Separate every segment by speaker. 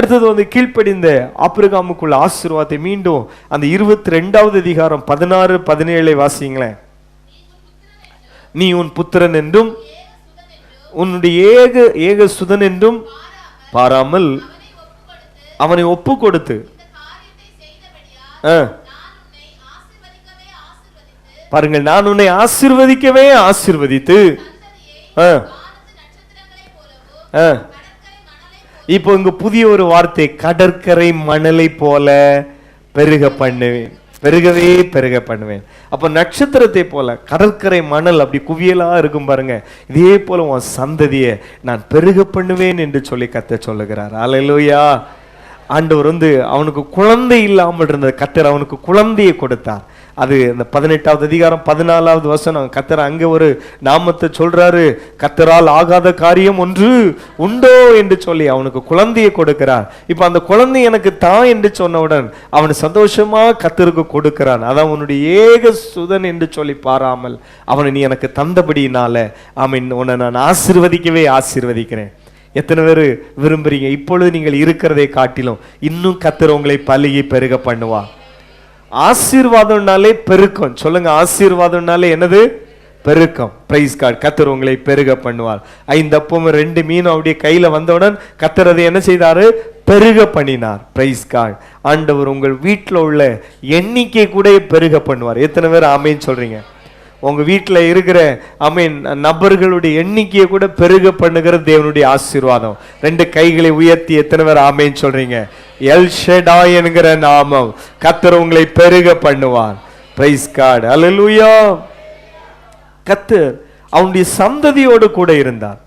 Speaker 1: அடுத்தது வந்து கீழ்ப்படிந்த ஆபிரகாமுக்குள்ள ஆசீர்வாதத்தை மீண்டும் அந்த 22வது அதிகாரம் 16-17 வாசிங்களேன். நீ உன் புத்திரன் என்றும் உன்னுடைய ஏக சுதன் என்றும் பாராமல் அவனை ஒப்பு கொடுத்து, பாருங்கள், நான் உன்னை ஆசீர்வதிக்கவே ஆசீர்வதித்து, இப்போ இங்க புதிய ஒரு வார்த்தை, கடற்கரை மணலை போல பெருக பண்ணுவேன், பெருகவே பெருக பண்ணுவேன். அப்ப நட்சத்திரத்தை போல கடற்கரை மணல் அப்படி குவியலா இருக்கும் பாருங்க, இதே போல உன் சந்ததியை நான் பெருக பண்ணுவேன் என்று சொல்லி கர்த்தர் சொல்லுகிறார். அல்லேலூயா. ஆண்டவர் வந்து அவனுக்கு குழந்தை இல்லாமல் இருந்த கர்த்தர் அவனுக்கு குழந்தையை கொடுத்தார். அது இந்த 18வது அதிகாரம் 14வது வசனம். கர்த்தர் அங்க ஒரு நாமத்தை சொல்றாரு, கர்த்தரால் ஆகாத காரியம் ஒன்று உண்டோ என்று சொல்லி அவனுக்கு குழந்தையை கொடுக்கிறார். இப்ப அந்த குழந்தை எனக்கு தான் என்று சொன்னவுடன் அவன் சந்தோஷமா கர்த்தருக்கு கொடுக்கிறான். அதான் உன்னுடைய ஏக சுதன் என்று சொல்லி பாராமல் அவனை நீ எனக்கு தந்தபடியினால ஆமீன், உன்னை நான் ஆசீர்வதிக்கவே ஆசீர்வதிக்கிறேன். எத்தனை பேர் விரும்புறீங்க இப்பொழுது நீங்கள் இருக்கிறதை காட்டிலும் இன்னும் கர்த்தர் உங்களை பலுகி பெருக பண்ணுவா. ஆசீர்வாதம்னாலே பெருக்கம். சொல்லுங்க, ஆசீர்வாதம்னாலே என்னது? பெருக்கம். Praise God. கர்த்தர் உங்களை பெருக பண்ணுவார். 5 அப்பமும் 2 மீனும் அப்படியே கையில வந்தவுடன் கர்த்தர் அதை என்ன செய்தாரு? பெருக பண்ணினார். Praise God. ஆண்டவர் உங்கள் வீட்டில் உள்ள எண்ணிக்கை கூட பெருக பண்ணுவார். எத்தனை பேர் ஆமேன்னு சொல்றீங்க? உங்க வீட்டில் இருக்கிற ஆமீன் நபர்களுடைய எண்ணிக்கையை கூட பெருக பண்ணுகிற தேவனுடைய ஆசீர்வாதம். 2 கைகளை உயர்த்தி எத்தனை பேர் ஆமேன்னு சொல்றீங்க? எல் ஷெடாய் என்கிற நாமம் கர்த்தர் உங்களை பெருக பண்ணுவார். Praise God. அல்லேலூயா. கர்த்தர் அவனுடைய சந்ததியோடு கூட இருந்தார்.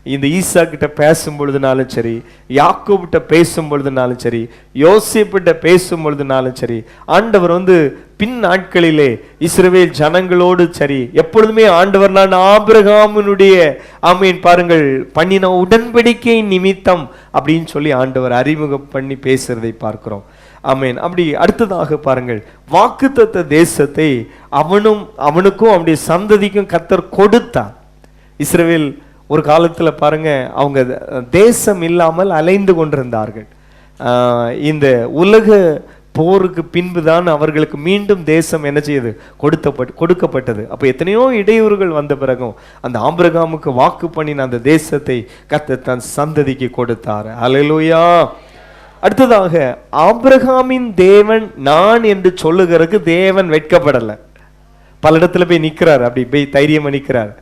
Speaker 1: இந்த ஈசா கிட்ட பேசும் பொழுதுனாலும் சரி, யாக்கோபிட்ட பேசும் பொழுதுனாலும் சரி, யோசேப்பிட்ட பேசும் பொழுதுனாலும் சரி, ஆண்டவர் வந்து பின் நாட்களிலே இஸ்ரவேல் ஜனங்களோடு சரி எப்பொழுதுமே ஆண்டவர் நான் ஆபிரகாமினுடைய ஆமீன் பாருங்கள் பண்ணின உடன்படிக்கை நிமித்தம் அப்படின்னு சொல்லி ஆண்டவர் அறிமுகம் பண்ணி பேசுறதை பார்க்கிறோம். ஆமீன். அப்படி அடுத்ததாக பாருங்கள், வாக்குத்தத்த தேசத்தை அவனுக்கும் அவனுடைய சந்ததிக்கும் கர்த்தர் கொடுத்தார். இஸ்ரவேல் ஒரு காலத்துல பாருங்க, அவங்க தேசம் இல்லாமல் அலைந்து கொண்டிருந்தார்கள். இந்த உலக போருக்கு பின்புதான் அவர்களுக்கு மீண்டும் தேசம் என்ன செய்யுது? கொடுக்கப்பட்டது. அப்ப எத்தனையோ இடையூறுகள் வந்த பிறகும் அந்த ஆபிரகாமுக்கு வாக்கு பண்ணின அந்த தேசத்தை கர்த்தர் தன் சந்ததிக்கு கொடுத்தார். அல்லேலூயா. அடுத்ததாக ஆபிரகாமின் தேவன் நான் என்று சொல்லுகிறதுக்கு தேவன் வெட்கப்படல. பல இடத்துல போய் நிற்கிறார், அப்படி போய் தைரியமா நிற்கிறார்.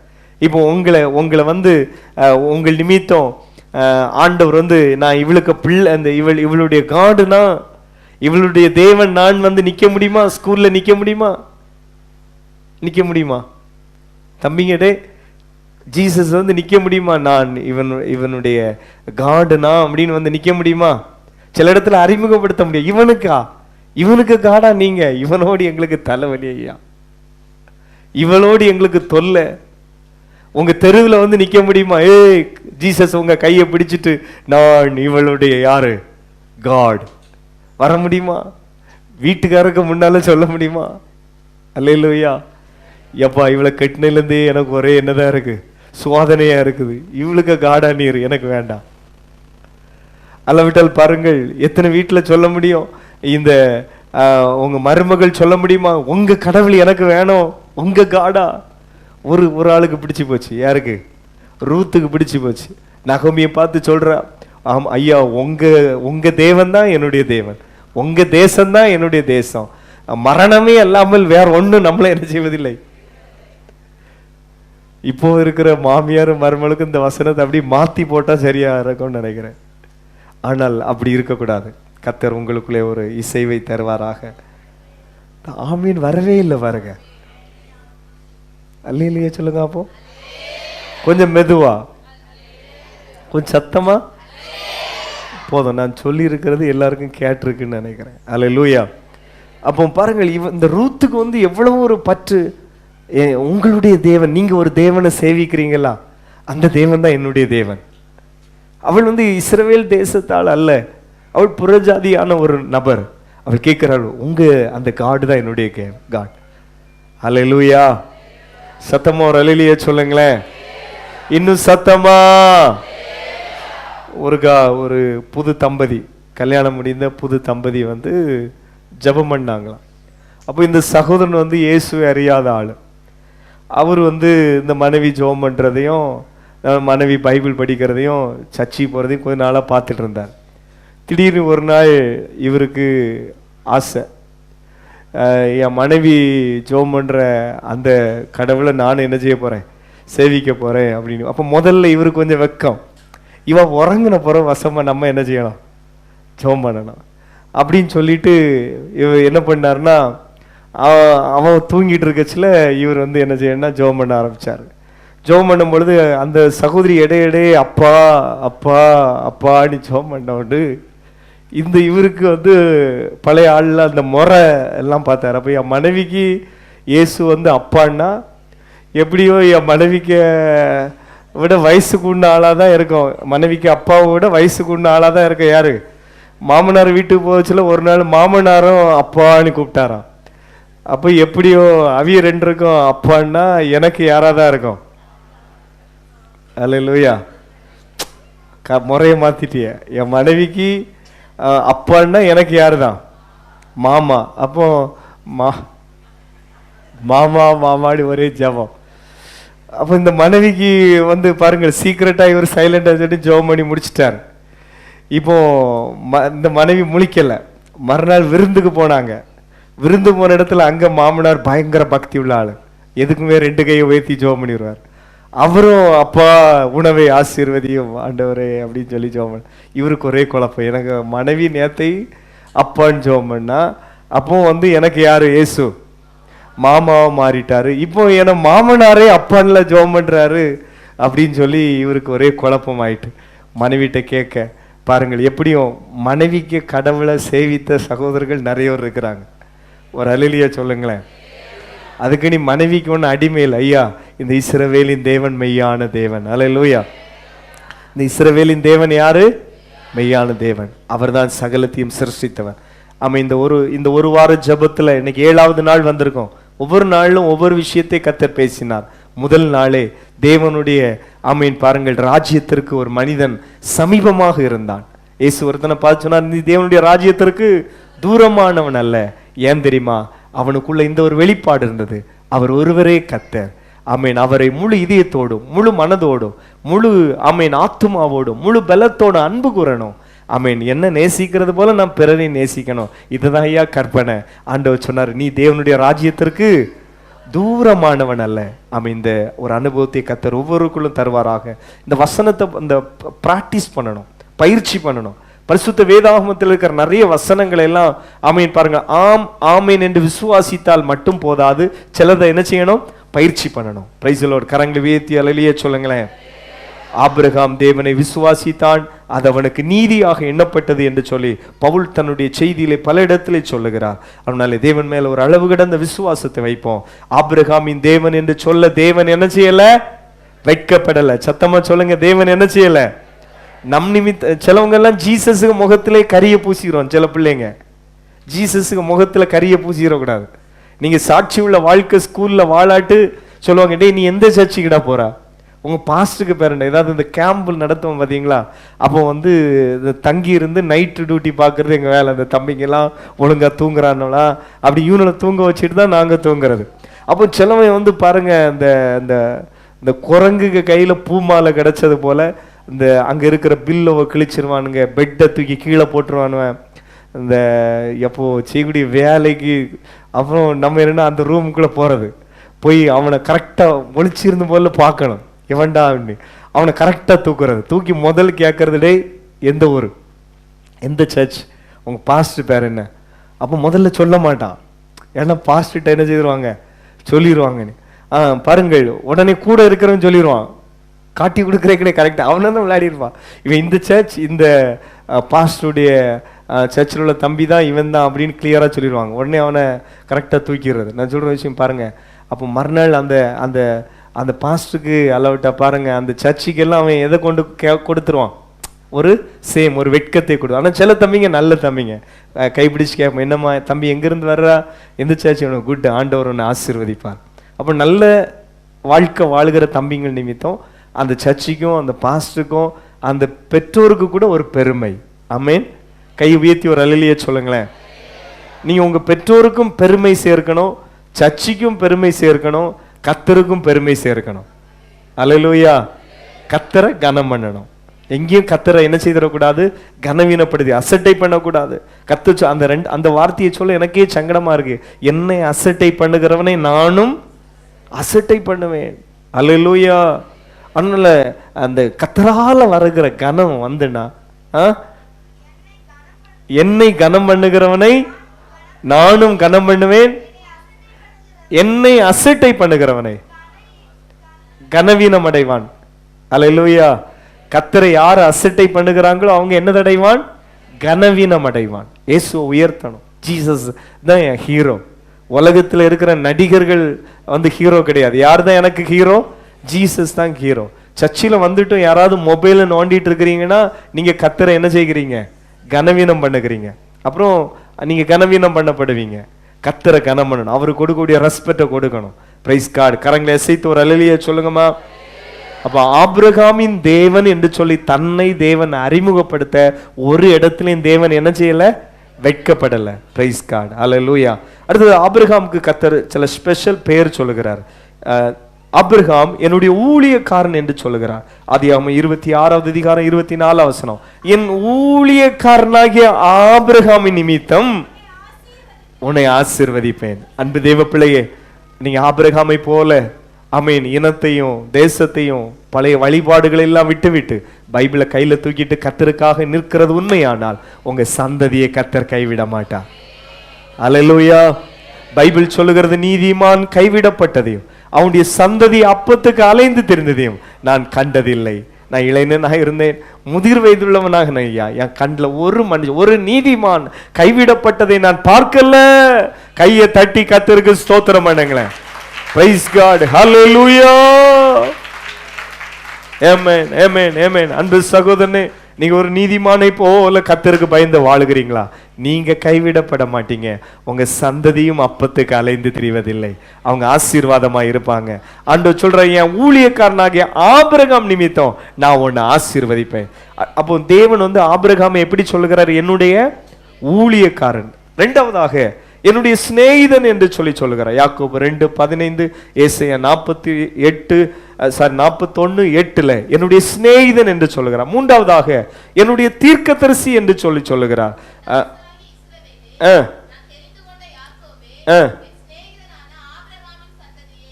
Speaker 1: இப்போ உங்களை வந்து உங்கள் நிமித்தம் ஆண்டவர் வந்து நான் இவளுக்கு பிள்ளை, அந்த இவளுடைய காடுனா இவளுடைய தேவன் நான் வந்து நிக்க முடியுமா? ஸ்கூல்ல நிக்க முடியுமா? நிக்க முடியுமா தம்பிங்க? டே ஜீசஸ் வந்து நிக்க முடியுமா? நான் இவனுடைய காடுனா அப்படின்னு வந்து நிக்க முடியுமா? சில இடத்துல அறிமுகப்படுத்த முடியும். இவனுக்கு காடா நீங்க? இவனோடு எங்களுக்கு தலைவலி ஐயா, இவளோடு எங்களுக்கு தொல்லை. உங்க தெருவில் வந்து நிக்க முடியுமா? ஏய் ஜீசஸ் உங்க கையை பிடிச்சிட்டு நான் இவளுடைய யாரு? காட். வர முடியுமா? வீட்டுக்காரருக்கு முன்னால சொல்ல முடியுமா? அல்லேலூயா. எப்பா இவளை கட்டினிலேருந்தே எனக்கு ஒரே என்னதான் இருக்கு, சுவாதனையா இருக்குது. இவளுக்கு காடா நீர் எனக்கு வேண்டாம். அல்லவிட்டால் பாருங்கள், எத்தனை வீட்டில் சொல்ல முடியும்? இந்த உங்க மருமகள் சொல்ல முடியுமா? உங்க கடவுள் எனக்கு வேணும், உங்க காடா. ஒரு ஆளுக்கு பிடிச்சி போச்சு. யாருக்கு? ரூத்துக்கு பிடிச்சி போச்சு. நகோமியை பார்த்து சொல்றா, ஆம் ஐயா, உங்க தேவன் தான் என்னுடைய தேவன், உங்க தேசம் தான் என்னுடைய தேசம், மரணமே அல்லாமல் வேற ஒன்றும் நம்மளை என்ன செய்வதில்லை. இப்போ இருக்கிற மாமியார் மருமகளுக்கு இந்த வசனத்தை அப்படி மாத்தி போட்டா சரியா இருக்கும்னு நினைக்கிறேன். ஆனால் அப்படி இருக்கக்கூடாது. கர்த்தர் உங்களுக்குள்ளே ஒரு இசைவை தருவாராக. ஆமீன். வரவே இல்லை பாருங்க. அல்லேலூயா சொல்லுங்க. அப்போ கொஞ்சம் மெதுவா, கொஞ்சம் சத்தமா போதும். நான் சொல்லி இருக்கிறது எல்லாருக்கும் கேட்டிருக்குன்னு நினைக்கிறேன். அல்லேலூயா. அப்போ பாருங்கள், இந்த ரூத்துக்கு வந்து எவ்வளவு ஒரு பற்று. உங்களுடைய தேவன், நீங்க ஒரு தேவனை சேவிக்கிறீங்களா? அந்த தேவன் தான் என்னுடைய தேவன். அவள் வந்து இஸ்ரவேல் தேசத்தால் அல்ல, அவள் புறஜாதியான ஒரு நபர். அவள் கேட்கிறாள், உங்க அந்த காடு தான் என்னுடைய காட். அல்லேலூயா. சத்தமா ஒரு அல்லேலூயா சொல்லுங்களேன். இன்னும் சத்தமா. ஒரு புது தம்பதி, கல்யாணம் முடிந்த புது தம்பதி வந்து ஜெபம் பண்ணாங்களாம். அப்போ இந்த சகோதரன் வந்து இயேசுவை அறியாத ஆள். அவர் வந்து இந்த மனைவி ஜெபம் பண்ணுறதையும் மனைவி பைபிள் படிக்கிறதையும் சர்ச்சை போகிறதையும் கொஞ்ச நாளாக பார்த்துட்டு இருந்தார். திடீர்னு ஒரு நாள் இவருக்கு ஆசை, என் மனைவி ஜெபம் பண்ணுற அந்த கடவுளை நான் என்ன செய்ய போகிறேன், சேவிக்க போகிறேன் அப்படின்னு. அப்போ முதல்ல இவருக்கு கொஞ்சம் வெக்கம், இவன் உறங்கின பிறகு வசமாக நம்ம என்ன செய்யணும், ஜெபம் பண்ணணும் அப்படின்னு சொல்லிட்டு இவர் என்ன பண்ணாருன்னா, அவன் தூங்கிட்டு இருக்கச்சில் இவர் வந்து என்ன செய்யணும்னா ஜெபம் பண்ண ஆரம்பித்தார். ஜெபம் பண்ணும் பொழுது அந்த சகோதரி இடையிடையே அப்பா அப்பா அப்பான்னு ஜெபம் பண்ணோண்டு இவருக்கு வந்து பழைய ஆளில் அந்த முறை எல்லாம் பார்த்தார். அப்போ என் மனைவிக்கு இயேசு வந்து அப்பான்னா எப்படியோ என் மனைவிக்கு விட வயசுக்கு உண்ண ஆளாக தான் இருக்கும், மனைவிக்கு அப்பாவை விட வயசுக்கு உண்ண ஆளாக தான் இருக்கும். யாரு, மாமனார் வீட்டுக்கு போச்சுல ஒரு நாள் மாமனாரும் அப்பான்னு கூப்பிட்டாராம். அப்போ எப்படியோ அவிய ரெண்டு இருக்கும் அப்பான்னா எனக்கு யாராக தான் இருக்கும். அல்லேலூயா, முறையை மாத்திட்டிய, என் மனைவிக்கு அப்பான்னா எனக்கு யாரு தான், மாமா. அப்போ மாமா மாமாடி ஒரே ஜபம். அப்போ இந்த மனைவிக்கு வந்து பாருங்கள், சீக்கிரட்டா இவர் சைலண்டா சொல்லி ஜெபம் பண்ணி முடிச்சிட்டார். இப்போ இந்த மனைவி முழிக்கல. மறுநாள் விருந்துக்கு போனாங்க. விருந்து போன இடத்துல அங்க மாமனார் பயங்கர பக்தி உள்ள ஆளு, எதுக்குமே ரெண்டு கையை உயர்த்தி ஜெபம் பண்ணிடுவார். அவரும் அப்பா உணவை ஆசீர்வதியும் ஆண்டவரே அப்படின்னு சொல்லி ஜெபம் பண்ண. இவருக்கு ஒரே குழப்பம், எனக்கு மனைவி நேத்தை அப்பான்னு ஜெபம் பண்ணா, அப்போ வந்து எனக்கு யாரு, இயேசு மாமாவை மாறிட்டாரு. இப்போ என மாமனாரே அப்பான்ல ஜெபம் பண்றாரு அப்படின்னு சொல்லி இவருக்கு ஒரே குழப்பம் ஆயிட்டு மனைவிட்ட கேட்க. பாருங்கள், எப்படியும் மனைவிக்கு கடவுளை சேவித்த சகோதரர்கள் நிறைய பேர் இருக்கிறாங்க. ஒரு அல்லேலூயா சொல்லுங்களேன். அதுக்கு நீ மனைவிக்கு ஒன்று அடிமையில், ஐயா இந்த இஸ்ரவேலின் தேவன் மெய்யான தேவன். அல்லேலூயா. இந்த இஸ்ரவேலின் தேவன் யாரு, மெய்யான தேவன். அவர் தான் சகலத்தையும் சிருஷ்டித்தவன். ஆமா, இந்த ஒரு வார ஜபத்துல இன்னைக்கு 7வது நாள் வந்திருக்கோம். ஒவ்வொரு நாளிலும் ஒவ்வொரு விஷயத்தை கர்த்தர் பேசினார். முதல் நாளே தேவனுடைய ஆமீன் பாருங்கள், ராஜ்யத்திற்கு ஒரு மனிதன் சமீபமாக இருந்தான். இயேசு ஒருத்தனை பார்த்து சொன்னார், நீ தேவனுடைய ராஜ்யத்திற்கு தூரமானவன் அல்ல. ஏன் தெரியுமா, அவனுக்குள்ள இந்த ஒரு வெளிப்பாடு இருந்தது, அவர் ஒருவரே கர்த்தர். ஆமீன், அவரை முழு இதயத்தோடும் முழு மனதோடும் முழு ஆமீன் ஆத்துமாவோடும் முழு பலத்தோடு அன்பு கூறணும். ஆமீன், என்ன நேசிக்கிறது போல நாம் பிறரை நேசிக்கணும். இதுதான் ஐயா கற்பனை. ஆண்டவர் சொன்னார், நீ தேவனுடைய ராஜ்யத்திற்கு தூரமானவன் அல்ல. ஆமீன், இந்த ஒரு அனுபவத்தை கர்த்தர் ஒவ்வொருக்குள்ளும் தருவாராக. இந்த வசனத்தை இந்த பிராக்டிஸ் பண்ணணும், பயிற்சி பண்ணணும். பரிசுத்த வேதாகமத்தில் இருக்கிற நிறைய வசனங்கள் எல்லாம் ஆமீன் பாருங்க, ஆம் ஆமீன் என்று விசுவாசித்தால் மட்டும் போதாது, சிலதை என்ன செய்யணும், பயிற்சி பண்ணணும். Price the Lord. கரங்களை உயர்த்தி அல்லேலூயா சொல்லுங்களேன். ஆபிரகாம் தேவனை விசுவாசித்தான், அது அவனுக்கு நீதியாக எண்ணப்பட்டது என்று சொல்லி பவுல் தன்னுடைய செய்தியிலே பல இடத்திலே சொல்லுகிறார். அதனால தேவன் மேல ஒரு அளவு கடந்த விசுவாசத்தை வைப்போம். ஆபிரகாமின் தேவன் என்று சொல்ல தேவன் என்ன செய்யல, வைக்கப்படல. சத்தமா சொல்லுங்க, தேவன் என்ன செய்யல, நம் நிமித்த. சிலவங்க எல்லாம் ஜீசஸுக்கு முகத்திலே கரிய பூசிக்கிறோம். சில பிள்ளைங்க ஜீசஸுக்கு முகத்துல கரிய பூசிக்கிறக்கூடாது. நீங்க சாட்சி உள்ள வாழ்க்கை ஸ்கூல்ல வாழாட்டு சொல்லுவாங்க, டே நீ எந்த சர்ச்சுக்கிடா போறா, உங்க பாஸ்டுக்கு பேரண்ட ஏதாவது இந்த கேம்ப் நடத்துவோம் பார்த்தீங்களா, அப்போ வந்து தங்கி இருந்து நைட்டு டியூட்டி பார்க்கறது எங்கள் வேலை. அந்த தம்பிங்கெல்லாம் ஒழுங்கா தூங்குறானுங்களா, அப்படி யூனில் தூங்க வச்சுட்டு தான் நாங்கள் தூங்குறது. அப்போ சிலவன் வந்து பாருங்க, இந்த இந்த குரங்குக்கு கையில் பூமாலை கிடைச்சது போல இந்த அங்கே இருக்கிற பில்லோவை கிழிச்சிருவானுங்க, பெட்டை தூக்கி கீழே போட்டுருவானுவேன். இந்த எப்போ செய்யக்கூடிய வேலைக்கு அப்புறம் நம்ம என்னன்னா அந்த ரூமுக்குள்ளே போகிறது, போய் அவனை கரெக்டாக ஒளிச்சிருந்து போல பார்க்கணும், இவன்டா அப்படின்னு அவனை கரெக்டாக தூக்குறது. தூக்கி முதல் கேட்கறது, டே எந்த ஊர், எந்த சர்ச், உங்கள் பாஸ்டர் பேர் என்ன. அப்போ முதல்ல சொல்ல மாட்டான், ஏன்னா பாஸ்டர்கிட்ட என்ன செய்திருவாங்க, சொல்லிடுவாங்கன்னு. பாருங்கள், உடனே கூட இருக்கிறவன் சொல்லிடுவான், காட்டி கொடுக்குறே கரெக்டாக அவனை தான் விளையாடிருப்பான். இவன் இந்த சர்ச் இந்த பாஸ்டருடைய சர்ச்சில் உள்ள தம்பி தான் இவன் தான் அப்படின்னு கிளியராக சொல்லிடுவாங்க. உடனே அவனை கரெக்டாக தூக்கிடுறது. நான் சொல்கிற விஷயம் பாருங்கள், அப்போ மறுநாள் அந்த அந்த அந்த பாஸ்டருக்கு அளவிட்டா பாருங்க, அந்த சர்ச்சுக்கெல்லாம் அவன் எதை கொண்டு கொடுத்துருவான், ஒரு சேம் ஒரு வெட்கத்தை கொடு. ஆனால் சில தம்பிங்க நல்ல தம்பிங்க கைப்பிடிச்சு கேட்போம், என்னம்மா தம்பி எங்கேருந்து வர்றா, எந்த சர்ச் உனக்கு குட், ஆண்டவர் ஒன்று ஆசீர்வதிப்பார். அப்போ நல்ல வாழ்க்கை வாழ்கிற தம்பிங்கள் நிமித்தம் அந்த சர்ச்சுக்கும் அந்த பாஸ்டருக்கும் அந்த பெற்றோருக்கு கூட ஒரு பெருமை. ஆமென். கை உயர்த்தி ஒரு அல்லேலூயா சொல்லுங்களேன். நீங்க உங்க பெற்றோருக்கும் பெருமை சேர்க்கணும், சர்ச்சுக்கும் பெருமை சேர்க்கணும், கர்த்தருக்கும் பெருமை சேர்க்கணும். அல்லேலூயா. கர்த்தரை கனம் பண்ணணும். எங்கேயும் கர்த்தரை என்ன செய்திடக்கூடாது, கனவீனப்படுத்தி அசட்டை பண்ணக்கூடாது. கர்த்தர் அந்த வார்த்தையை சொல்ல எனக்கே சங்கடமா இருக்கு. என்னை அசட்டை பண்ணுகிறவனை நானும் அசட்டை பண்ணுவேன். அல்லேலூயா. அதனால அந்த கர்த்தரால வருகிற கனம் வந்துனா, என்னை கனம் பண்ணுகிறவனை நானும் கனம் பண்ணுவேன், என்னை அசட்டை பண்ணுகிறவனை கனவீனம் அடைவான். அல்லேலூயா. கர்த்தரை யார் அசட்டை பண்ணுகிறாங்களோ அவங்க என்ன அடைவான், கனவீனம் அடைவான். இயேசுவை உயர்த்தணும். ஜீசஸ் தான் என் ஹீரோ. உலகத்தில் இருக்கிற நடிகர்கள் ஹீரோ கிடையாது. யார் தான் எனக்கு ஹீரோ? ஜீசஸ் தான் ஹீரோ. சர்ச்சில் வந்துட்டும் யாராவது மொபைல நோண்டிட்டு இருக்கிறீங்கன்னா நீங்க கர்த்தரை என்ன செய்கிறீங்க, கனவீனம் பண்ணுகிறீங்க. அப்புறம் நீங்க கனவீனம் பண்ணப்படுவீங்க. கர்த்தரை கனம் பண்ணணும். அவருக்கு கொடுக்கக்கூடிய ரெஸ்பெக்டை கொடுக்கணும். Praise God. கரங்களை அசைத்து ஒரு அல்லேலூயா சொல்லுங்கம்மா. அப்ப ஆபிரகாமின் தேவன் என்று சொல்லி தன்னை தேவன் அறிமுகப்படுத்த ஒரு இடத்துலயும் தேவன் என்ன செய்யல, வெட்கப்படல. Price God. அல்லேலூயா. அடுத்தது ஆபிரகாமுக்கு கர்த்தர் சில ஸ்பெஷல் பெயர் சொல்லுகிறார். ஆபிரகாம் என்னுடைய ஊழியக்காரன் என்று சொல்லுகிறார். ஆதியாகமம் 26வது அதிகாரம் 24வது வசனம். என் ஊழியக்காரனாகிய ஆபிரகாமின் நிமித்தம் உன்னை ஆசீர்வதிப்பேன். அன்பு தேவ பிள்ளையே, நீங்க ஆபிரகாமை போல ஆமென் இனத்தையும் தேசத்தையும் பழைய வழிபாடுகளை எல்லாம் விட்டு பைபிளை கையில தூக்கிட்டு கர்த்தருக்காக நிற்கிறது உண்மையானால் உங்க சந்ததியை கர்த்தர் கைவிட மாட்டார். அல்லேலூயா. பைபிள் சொல்லுகிறது, நீதிமான் கைவிடப்பட்டதையும் அவனுடைய சந்ததி அப்பத்துக்கு அலைந்து தெரிந்ததையும் நான் கண்டதில்லை. நான் இளைஞனாக இருந்தேன், முதிர் வயதுள்ளவனாக ஐயா, என் கண்ணில் ஒரு நீதிமான் கைவிடப்பட்டதை நான் பார்க்கல. கையை தட்டி கர்த்தருக்கு ஸ்தோத்திரம் பண்ணுங்களேன். Praise God. Hallelujah. Amen. Amen. Amen. அன்பு சகோதரனே, நீங்க ஒரு நீதிமானை போல கர்த்தருக்கு பயந்து வாழுகிறீங்களா? நீங்க கைவிடப்பட மாட்டீங்க. உங்க சந்ததியும் அப்பத்துக்கு அலைந்து திரிவதில்லை. அவங்க ஆசீர்வாதமா இருப்பாங்க. ஆண்டவர் சொல்ற, என் ஊழியக்காரனாகிய ஆபிரகாம் நிமித்தம் நான் உன்னை ஆசீர்வதிப்பேன். அப்போ தேவன் ஆபிரகாமை எப்படி சொல்லுகிறார்? என்னுடைய ஊழியக்காரன். இரண்டாவதாக என்னுடைய சிநேகிதன் என்று சொல்லுகிறார். யாக்கோபு 2:15, ஏசாயா 41:8 என்னுடைய சிநேகிதன் என்று சொல்லுகிறார். மூன்றாவதாக என்னுடைய தீர்க்கதரிசி என்று சொல்லுகிறார்.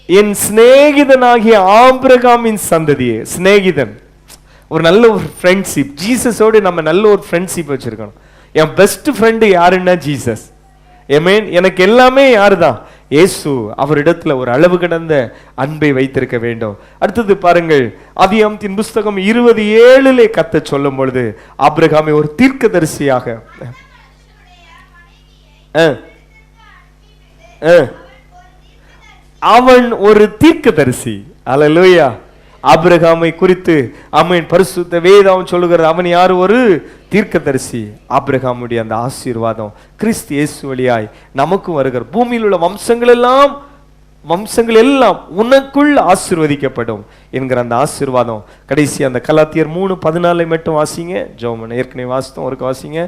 Speaker 1: என் சிநேகிதனாகிய ஆபிரகாமின் சந்ததியே. சிநேகிதன் ஒரு நல்ல ஒரு ஃப்ரெண்ட்ஷிப். ஜீசஸோடு நம்ம நல்ல ஒரு ஃப்ரெண்ட்ஷிப் வச்சிருக்கணும். என் பெஸ்ட் ஃப்ரெண்டு யாருன்னா ஜீசஸ். ஆமென். எனக்கு எல்லாமே யாருதான்? இயேசு. அவரிடத்துல ஒரு அளவு கடந்த அன்பை வைத்திருக்க வேண்டும். அடுத்தது பாருங்கள், ஆதியாகமத்தின் புஸ்தகம் 27 கர்த்தர் சொல்லும் பொழுது ஆபிரகாமை ஒரு தீர்க்கதரிசியாக அவன் ஒரு தீர்க்கதரிசி. அல்லேலூயா. ஆபிரகாமை குறித்து ஆமென் பரிசுத்த வேதம் சொல்லுகிறது, அவன் யார்? ஒரு தீர்க்கதரிசி. ஆபிரகாமுடைய அந்த ஆசீர்வாதம் கிறிஸ்து இயேசு வழியாய் நமக்கு வருகிற பூமியில் உள்ள வம்சங்கள் எல்லாம் உனக்குள் ஆசீர்வதிக்கப்படும் என்கிற அந்த ஆசீர்வாதம். கடைசி அந்த கலாத்தியர் 3:14 மட்டும் வாசிங்க. ஜோமன் ஏற்கனவே வாசித்தோம், ஒருக்க வாசிங்க.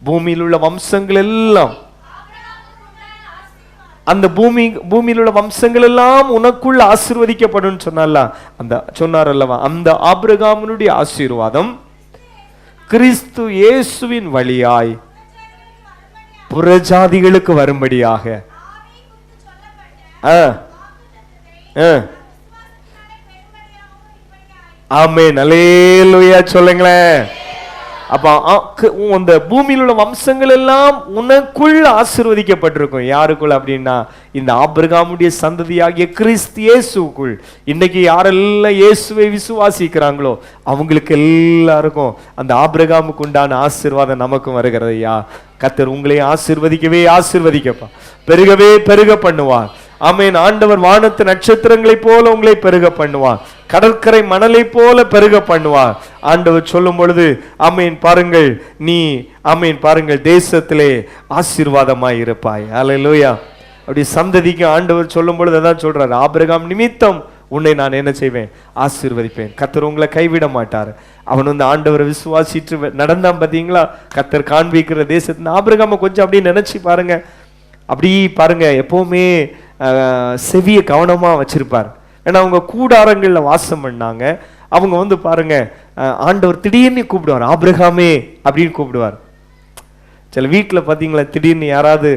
Speaker 1: பூமியில் உள்ள வம்சங்கள் எல்லாம், அந்த பூமியில் உள்ள வம்சங்கள் எல்லாம் உனக்குள் ஆசீர்வதிக்கப்படும் சொன்னார் அல்லவா? அந்த ஆபிரகாமினுடைய ஆசீர்வாதம் கிறிஸ்து இயேசுவின் வழியாய் புறஜாதிகளுக்கு வரும்படியாக. ஆமென். அல்லேலூயா சொல்லுங்களேன். அப்ப அந்த பூமியில் உள்ள வம்சங்கள் எல்லாம் உனக்குள் ஆசீர்வதிக்கப்பட்டிருக்கும். யாருக்குள் அப்படின்னா இந்த ஆபிரகாமுடைய சந்ததியாகிய கிறிஸ்து இயேசுக்குள். இன்னைக்கு யாரெல்லாம் இயேசுவை விசுவாசிக்கிறாங்களோ அவங்களுக்கு எல்லாருக்கும் அந்த ஆபிரகாமுக்கு உண்டான ஆசீர்வாதம் நமக்கும் வருகிறது. கர்த்தர் உங்களையும் ஆசீர்வதிக்கப்பா, பெருக பண்ணுவார். ஆமென். ஆண்டவர் வானத்து நட்சத்திரங்களை போல உங்களை பெருக பண்ணுவார், கடற்கரை மணலை போல பெருக பண்ணுவார். ஆண்டவர் சொல்லும் பொழுது ஆமென் பாருங்கள், நீ ஆமென் பாருங்கள் தேசத்திலே ஆசீர்வாதமாய் இருப்பாய். அல்லேலூயா. அப்படி சந்ததிக்கு ஆண்டவர் சொல்லும் பொழுது அதான் சொல்றாரு, ஆபிரகாம் நிமித்தம் உன்னை நான் என்ன செய்வேன்? ஆசீர்வதிப்பேன். கர்த்தர் உங்களை கைவிட மாட்டார். அவன் வந்து ஆண்டவரை விசுவாசிட்டு நடந்தான் பார்த்தீங்களா? கர்த்தர் காண்பிக்கிற தேசத்தின் ஆபிரகாமை கொஞ்சம் அப்படியே நினைச்சு பாருங்க. அப்படி பாருங்க, எப்பவுமே செவிய கவனமா வச்சிருப்பார். ஏன்னா அவங்க கூடாரங்கள்ல வாசம் பண்ணாங்க. அவங்க வந்து பாருங்க, ஆண்டவர் திடீர்னு கூப்பிடுவார், ஆபிரகாமே அப்படின்னு கூப்பிடுவார். சில வீட்டில் பார்த்தீங்களா, திடீர்னு யாராவது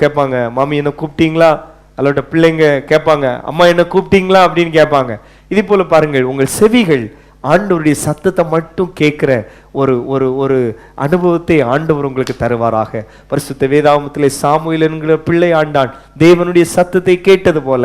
Speaker 1: கேட்பாங்க, மாமி என்ன கூப்பிட்டீங்களா? அல்லோட பிள்ளைங்க கேட்பாங்க, அம்மா என்ன கூப்பிட்டீங்களா அப்படின்னு கேட்பாங்க. இதே போல பாருங்கள், உங்கள் செவிகள் ஆண்டவருடைய சத்தத்தை மட்டும் கேட்கிற ஒரு ஒரு ஒரு அனுபவத்தை ஆண்டவர் உங்களுக்கு தருவாராக. பரிசுத்த வேதாகமத்திலே சாமுவேல் என்கிற பிள்ளை ஆண்டான் தேவனுடைய சத்தத்தை கேட்டது போல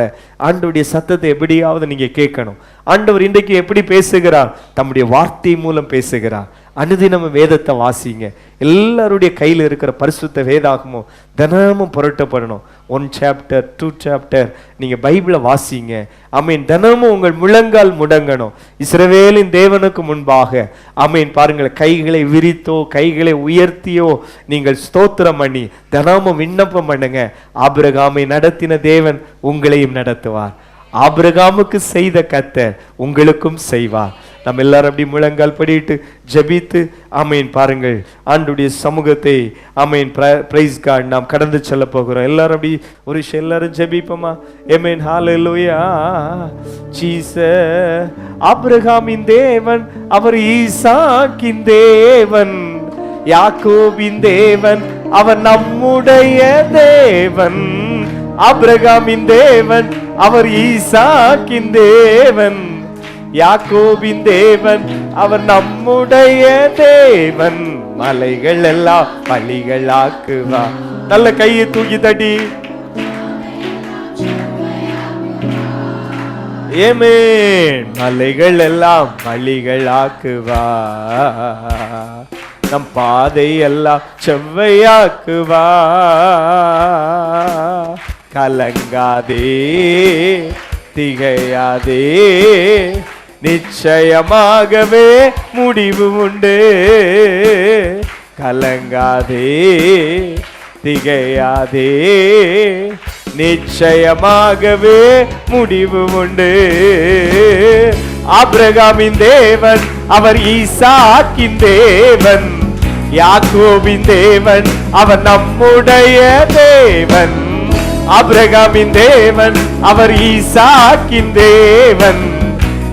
Speaker 1: ஆண்டவருடைய சத்தத்தை எப்படியாவது நீங்க கேட்கணும். ஆண்டவர் இன்றைக்கு எப்படி பேசுகிறார்? தம்முடைய வார்த்தை மூலம் பேசுகிறார். அனுதினம் வேதத்தை வாசிங்க. எல்லாருடைய கையில் இருக்கிற பரிசுத்த வேதாகமும் தினமும் புரட்டப்படணும். 1 சாப்டர் 2 சாப்டர் நீங்க பைபிளை வாசிங்க. ஆமீன். தினமும் உங்கள் முழங்கால் முடங்கணும். இஸ்ரவேலின் தேவனுக்கு முன்பாக. ஆமீன். பாருங்கள், கைகளை விரித்தோ கைகளை உயர்த்தியோ நீங்கள் ஸ்தோத்திரம் பண்ணி தினமும் விண்ணப்பம் பண்ணுங்க. ஆபிரகாமை நடத்தின தேவன் உங்களையும் நடத்துவார். ஆபிரகாமுக்கு செய்த கர்த்தர் உங்களுக்கும் செய்வார். நம்ம எல்லாரும் அப்படி முழங்கால் படிட்டு ஜெபித்து ஆமீன். பாருங்கள், ஆண்டுடைய சமூகத்தை ஆமீன் பிரைஸ் காட் நாம் கடந்து செல்ல போகிறோம். எல்லாரும் அப்படி ஒரு விஷயம் எல்லாரும் ஜெபிப்போமா? ஆமீன். ஹல்லேலூயா. ஜீசஸ் ஆபிரகாமின் தேவன், அவர் ஈசாக்கின் தேவன், யாக்கோபின் தேவன், அவர் நம்முடைய தேவன். ஆபிரகாமின் தேவன், அவர் ஈசாக்கின் தேவன், யாக்கோபின் தேவன், அவர் நம்முடைய தேவன். மலைகள் எல்லாம் பலிகளாக்குவா. நல்ல கையை தூக்கி தட்டி ஆமென். மலைகள் எல்லாம் பலிகளாக்குவா, நம் பாதை எல்லாம் செவ்வையாக்குவா. கலங்காதே திகையாதே, நிச்சயமாகவே முடிவு உண்டு. கலங்காதே திகையாதே, நிச்சயமாகவே முடிவு உண்டு. ஆபிரகாமின் தேவன், அவர் ஈசாக்கின் தேவன், யாக்கோபின் தேவன், அவர் நம்முடைய தேவன். ஆபிரகாமின் தேவன், அவர் ஈசாக்கின் தேவன்,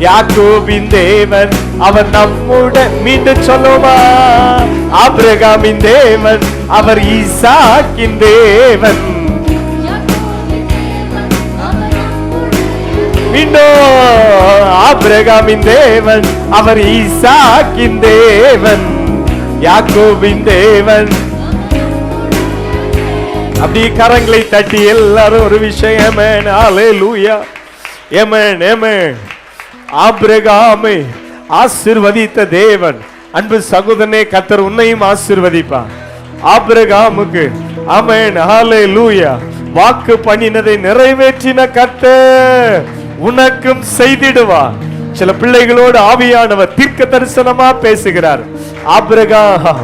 Speaker 1: யாக்கோபின் தேவன், அவர் நம்முடைய. மீண்டும் சொல்லுமா? ஆபிரகாமின் தேவன், அவர் ஈசாக்கின் தேவன். மீண்டும் ஆபிரகாமின் தேவன், அவர் ஈசாக்கின் தேவன், யாக்கோபின் தேவன். அப்படி கரங்களை தட்டி எல்லாரும் ஒரு விஷயம். ஹல்லேலூயா. ஆமென் ஆமென். ஆபிரகாமை ஆசீர்வதித்த தேவன், அன்பு சகோதரனே, கர்த்தர் உன்னையும் ஆசீர்வதிப்பார். ஆபிரகாமுக்கு ஆமென் ஹல்லேலூயா வாக்கு பண்ணினதை நிறைவேற்றின கர்த்தர் உனக்கும் செய்திடுவார். சில பிள்ளைகளோடு ஆவியானவர் தீர்க்க தரிசனமா பேசுகிறார். ஆபிரகாம்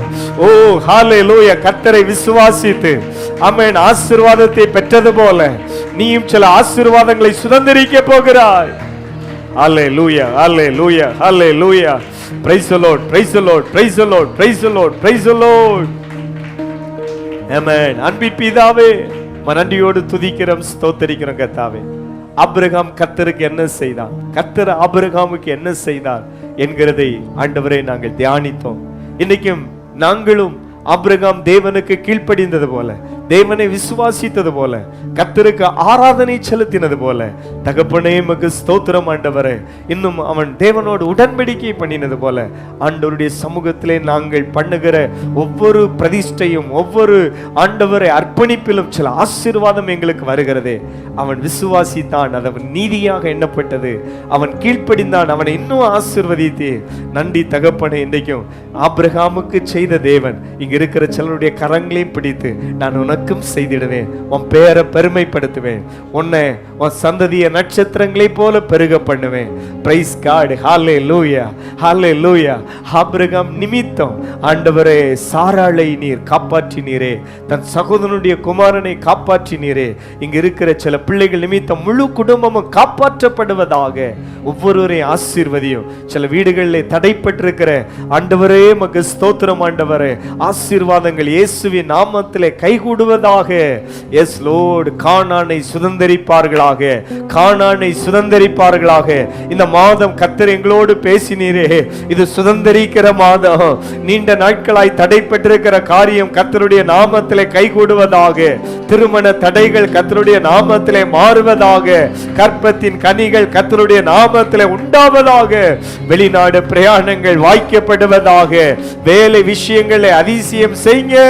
Speaker 1: ஓ ஹல்லேலூயா கர்த்தரை விசுவாசித்து ஆமென் ஆசீர்வாதத்தை பெற்றது போல நீயும் சில ஆசீர்வாதங்களை சுதந்திரிக்க போகிறாய். ஹல்லேலூயா ஹல்லேலூயா ஹல்லேலூயா. Praise the Lord praise the Lord praise the Lord praise the Lord praise the Lord. ஆமென். அன்பின் பிதாவே, நன்றியோடு துதிக்கிறோம், ஸ்தோத்திரிக்கிறோம் கர்த்தாவே. ஆபிரகாம் கர்த்தருக்கு என்ன செய்தார், கர்த்தர் ஆபிரகாமுக்கு என்ன செய்தார் என்கிறதை ஆண்டவரே நாங்கள் தியானித்தோம். இன்னைக்கும் நாங்களும் ஆபிரகாம் தேவனுக்கு கீழ்ப்படிந்தது போல, தேவனை விசுவாசித்தது போல, கர்த்தருக்கு ஆராதனை செலுத்தினது போல, தகப்பனே உமக்கு ஸ்தோத்திரம் ஆண்டவரே. இன்னும் அவன் தேவனோடு உடன்படிக்கை பண்ணினது போல ஆண்டவருடைய சமூகத்திலே நாங்கள் பண்ணுகிற ஒவ்வொரு பிரதிஷ்டையும் ஒவ்வொரு ஆண்டவரை அர்ப்பணிப்பிலும் சில ஆசீர்வாதம் எங்களுக்கு வருகிறதே. அவன் விசுவாசித்தான், அது அவன் நீதியாக எண்ணப்பட்டது. அவன் கீழ்ப்படிந்தான், அவனை இன்னும் ஆசீர்வதித்தே. நன்றி தகப்பனே. இன்றைக்கும் ஆபிரகாமுக்கு செய்த தேவன் இங்க இருக்கிற சிலருடைய கரங்களையும் பிடித்து நான் உனக்கும் செய்திடுவேன். உன் பேரை பெருமைப்படுத்துவேன். உன்னை உன் சந்ததிய நட்சத்திரங்களை போல பெருக பண்ணுவேன். Praise God. ஹல்லேலூயா, ஹல்லேலூயா. ஆபிரகாம் நிமித்தம் ஆண்டவரே சாராளை நீர் காப்பாற்றினீரே, தன் சகோதரனுடைய குமாரனை காப்பாற்றினீரே. இங்க இருக்கிற சில பிள்ளைகள் நிமித்தம் முழு குடும்பமும் காப்பாற்றப்படுவதாக. ஒவ்வொருவரையும் ஆசீர்வதியும். சில வீடுகளில் தடைப்பட்டிருக்கிற ஆண்டவரே மக்கு ஸ்தோத்திரம் ஆண்டவரே. ஆசீர்வாதங்கள் இயேசுவின் நாமத்திலே கைகூடுவதாக. S lord. கானானை சுதந்தரிப்பார்களாக, கானானை சுதந்தரிப்பார்களாக. இந்த மாதம் கர்த்தர் எங்களோடு பேசினீரே, இது சுதந்தரிக்கிற மாதம். நீண்ட நாட்களாய் தடைப்பட்டிருக்கிற காரியம் கர்த்தருடைய நாமத்திலே கைகூடுவதாக. திருமண தடைகள் கர்த்தருடைய நாமத்திலே மாறுவதாக. கற்பத்தின் கனிகள் கர்த்தருடைய நாமத்திலே உண்டாவதாக. வெளிநாடு பிரயாணங்கள் வாய்க்கப்படுவதாக. வேலை விஷயங்களை அதிசயம் செய்ய.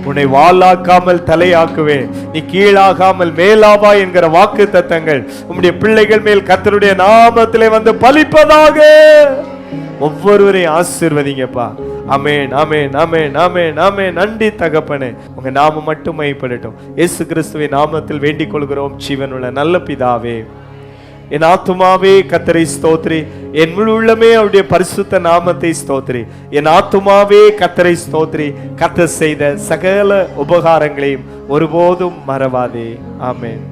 Speaker 1: உன்னை வாளாக்காமல் தலையாக்குவேன், நீ கீழாகாமல் மேலாவா என்கிற வாக்கு தத்தங்கள் உம்முடைய பிள்ளைகள் மேல் கர்த்தருடைய நாமத்திலே வந்து பலிப்பதாக. ஒவ்வொருவரையும் ஆசீர்வதிங்கப்பா. ஆமென், ஆமென், ஆமென், ஆமென், ஆமென். நன்றி தகப்பனே. உங்க நாமம் மட்டும் மையப்படட்டும். இயேசு கிறிஸ்துவின் நாமத்தில் வேண்டிக் கொள்கிறோம் ஜீவனுள்ள நல்ல பிதாவே. என் ஆத்துமாவே கர்த்தரை ஸ்தோத்திரி, என் முழு உள்ளமே அவருடைய பரிசுத்த நாமத்தை ஸ்தோத்திரி. என் ஆத்துமாவே கர்த்தரை ஸ்தோத்திரி, கர்த்தர் செய்த சகல உபகாரங்களையும் ஒருபோதும் மறவாதே. ஆமென்.